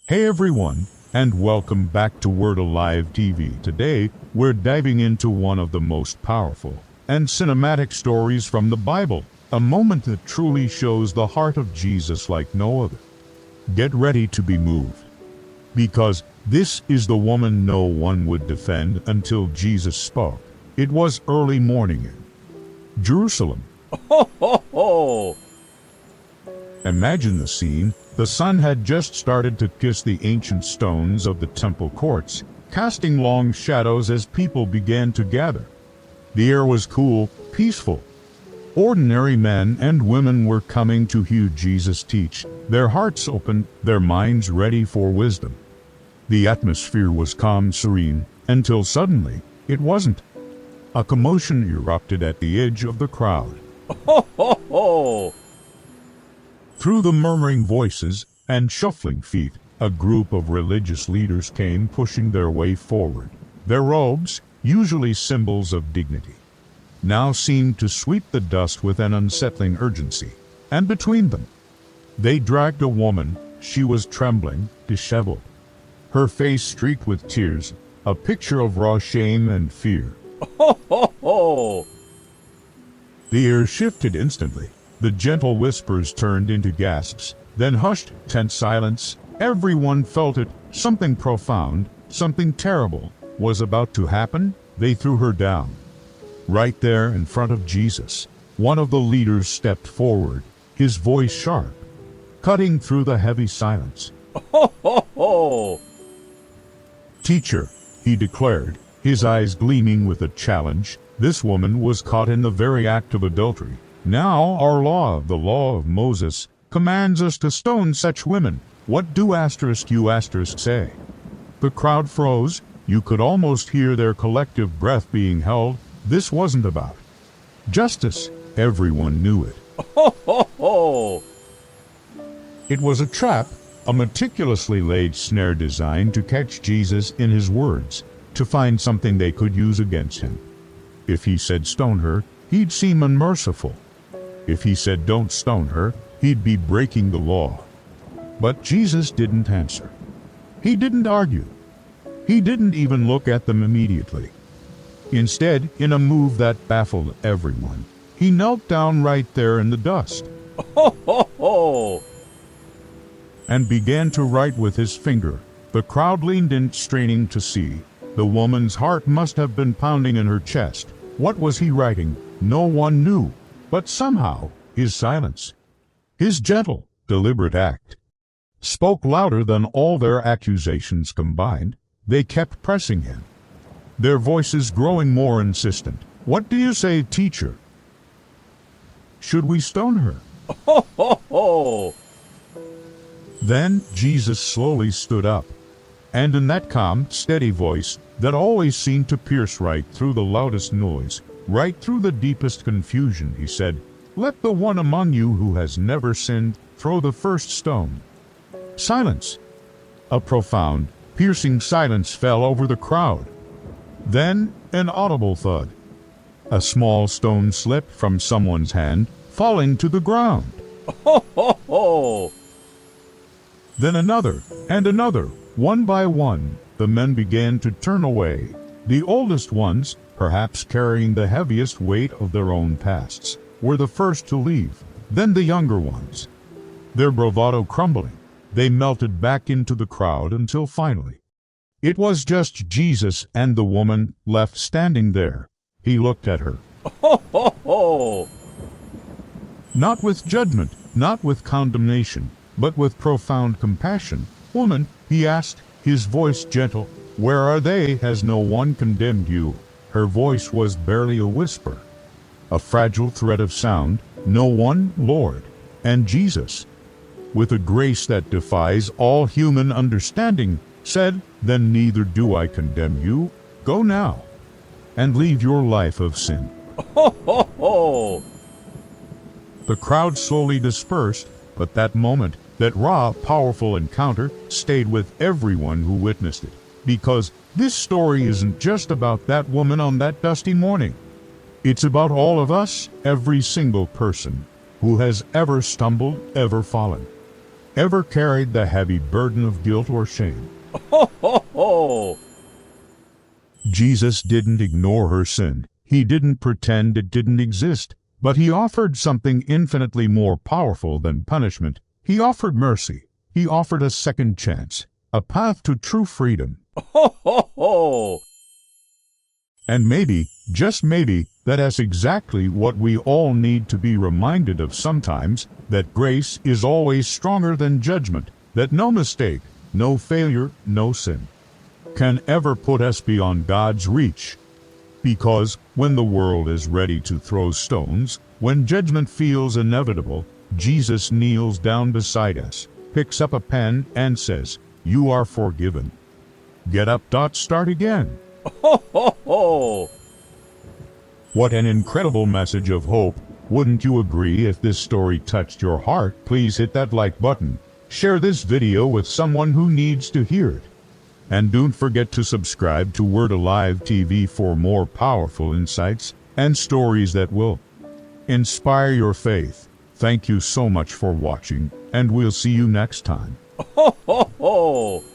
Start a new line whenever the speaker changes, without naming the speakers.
Hey everyone, and welcome back to Word Alive TV. Today, we're diving into one of the most powerful and cinematic stories from the Bible, a moment that truly shows the heart of Jesus like no other. Get ready to be moved, because this is the woman no one would defend until Jesus spoke. It was early morning in Jerusalem.
Ho, ho, ho!
Imagine the scene. The sun had just started to kiss the ancient stones of the temple courts, casting long shadows as people began to gather. The air was cool, peaceful. Ordinary men and women were coming to hear Jesus teach, their hearts open, their minds ready for wisdom. The atmosphere was calm, serene, until suddenly it wasn't. A commotion erupted at the edge of the crowd.
Ho, ho, ho!
Through the murmuring voices and shuffling feet, a group of religious leaders came pushing their way forward. Their robes, usually symbols of dignity, now seemed to sweep the dust with an unsettling urgency. And between them, they dragged a woman. She was trembling, disheveled, her face streaked with tears, a picture of raw shame and fear.
Ho, ho, ho!
The air shifted instantly. The gentle whispers turned into gasps, then hushed, tense silence. Everyone felt it. Something profound, something terrible, was about to happen. They threw her down. Right there in front of Jesus, one of the leaders stepped forward, his voice sharp, cutting through the heavy silence.
Ho, ho, ho!
"Teacher," he declared, his eyes gleaming with a challenge, "this woman was caught in the very act of adultery. Now our law, the law of Moses, commands us to stone such women. What do you say?" The crowd froze. You could almost hear their collective breath being held. This wasn't about justice. Everyone knew it.
Ho, ho, ho!
It was a trap, a meticulously laid snare designed to catch Jesus in his words, to find something they could use against him. If he said stone her, he'd seem unmerciful. If he said don't stone her, he'd be breaking the law. But Jesus didn't answer. He didn't argue. He didn't even look at them immediately. Instead, in a move that baffled everyone, he knelt down right there in the dust.
Ho, ho, ho!
And began to write with his finger. The crowd leaned in, straining to see. The woman's heart must have been pounding in her chest. What was he writing? No one knew. But somehow, his silence, his gentle, deliberate act, spoke louder than all their accusations combined. They kept pressing him, their voices growing more insistent. "What do you say, teacher? Should we stone her?"
Ho, ho, ho!
Then Jesus slowly stood up, and in that calm, steady voice that always seemed to pierce right through the loudest noise, right through the deepest confusion, he said, "Let the one among you who has never sinned throw the first stone." Silence. A profound, piercing silence fell over the crowd. Then an audible thud. A small stone slipped from someone's hand, falling to the ground.
Ho, ho, ho!
Then another, and another. One by one, the men began to turn away. The oldest ones, perhaps carrying the heaviest weight of their own pasts, were the first to leave. Then the younger ones, their bravado crumbling, they melted back into the crowd until finally it was just Jesus and the woman left standing there. He looked at her.
Ho, ho, ho!
Not with judgment, not with condemnation, but with profound compassion. "Woman," he asked, his voice gentle, "where are they? Has no one condemned you?" Her voice was barely a whisper, a fragile thread of sound. "No one, Lord." And Jesus, with a grace that defies all human understanding, said, "Then neither do I condemn you. Go now, and leave your life of sin."
Ho, ho, ho!
The crowd slowly dispersed, but that moment, that raw, powerful encounter, stayed with everyone who witnessed it. Because this story isn't just about that woman on that dusty morning. It's about all of us, every single person who has ever stumbled, ever fallen. ever carried the heavy burden of guilt or shame.
Ho, ho, ho!
Jesus didn't ignore her sin. He didn't pretend it didn't exist. But he offered something infinitely more powerful than punishment. He offered mercy. He offered a second chance, a path to true freedom.
Ho, ho, ho!
And maybe, just maybe, that's exactly what we all need to be reminded of sometimes, that grace is always stronger than judgment, that no mistake, no failure, no sin can ever put us beyond God's reach. Because when the world is ready to throw stones, when judgment feels inevitable, Jesus kneels down beside us, picks up a pen, and says, "You are forgiven. Get up, start again."
Ho, ho, ho!
What an incredible message of hope. Wouldn't you agree? If this story touched your heart, please hit that like button. Share this video with someone who needs to hear it. And don't forget to subscribe to Word Alive TV for more powerful insights and stories that will inspire your faith. Thank you so much for watching, and we'll see you next time.
Ho, ho, ho!